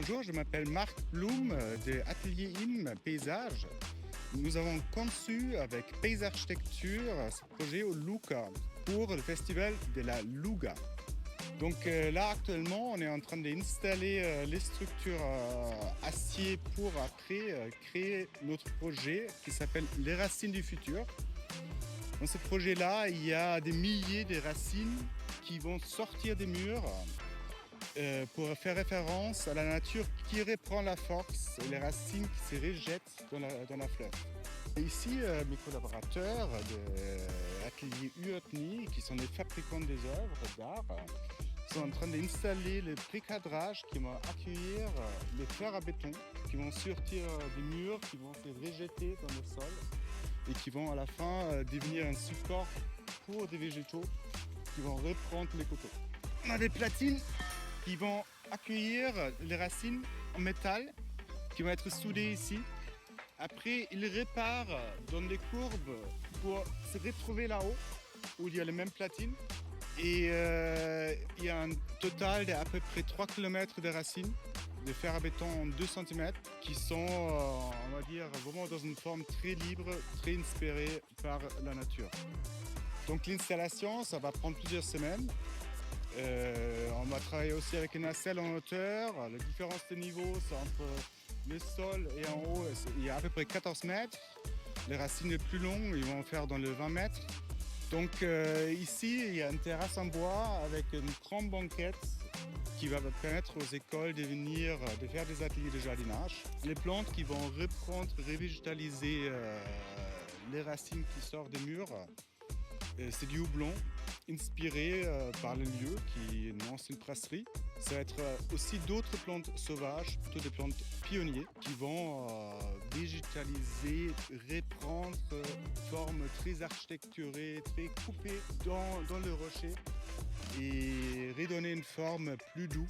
Bonjour, je m'appelle Marc Blum de Atelier IM Paysage. Nous avons conçu avec Pays Architecture ce projet au Luca pour le festival de la Luga. Donc là actuellement on est en train d'installer les structures acier pour après créer notre projet qui s'appelle Les Racines du Futur. Dans ce projet-là, il y a des milliers de racines qui vont sortir des murs pour faire référence à la nature qui reprend la force et les racines qui se rejettent dans la fleuve. Et ici, mes collaborateurs de l'atelier UOTNI, qui sont des fabricants des œuvres d'art, sont en train d'installer le précadrage qui vont accueillir les fers à béton qui vont sortir des murs, qui vont se rejeter dans le sol et qui vont à la fin devenir un support pour des végétaux qui vont reprendre les coteaux. On a des platines qui vont accueillir les racines en métal qui vont être soudées ici. Après, ils réparent dans des courbes pour se retrouver là-haut où il y a les mêmes platines. Et il y a un total d'à peu près 3 km de racines de fer à béton en 2 cm qui sont, on va dire, vraiment dans une forme très libre, très inspirée par la nature. Donc l'installation, ça va prendre plusieurs semaines. On va travailler aussi avec une nacelle en hauteur. La différence de niveau, c'est entre le sol et en haut, il y a à peu près 14 mètres. Les racines les plus longues, ils vont faire dans le 20 mètres. Donc ici, il y a une terrasse en bois avec une grande banquette qui va permettre aux écoles de venir de faire des ateliers de jardinage. Les plantes qui vont reprendre, revégétaliser les racines qui sortent des murs. C'est du houblon inspiré par le lieu qui est une ancienne brasserie. Ça va être aussi d'autres plantes sauvages, plutôt des plantes pionniers qui vont végétaliser, reprendre forme très architecturée, très coupée dans le rocher et redonner une forme plus douce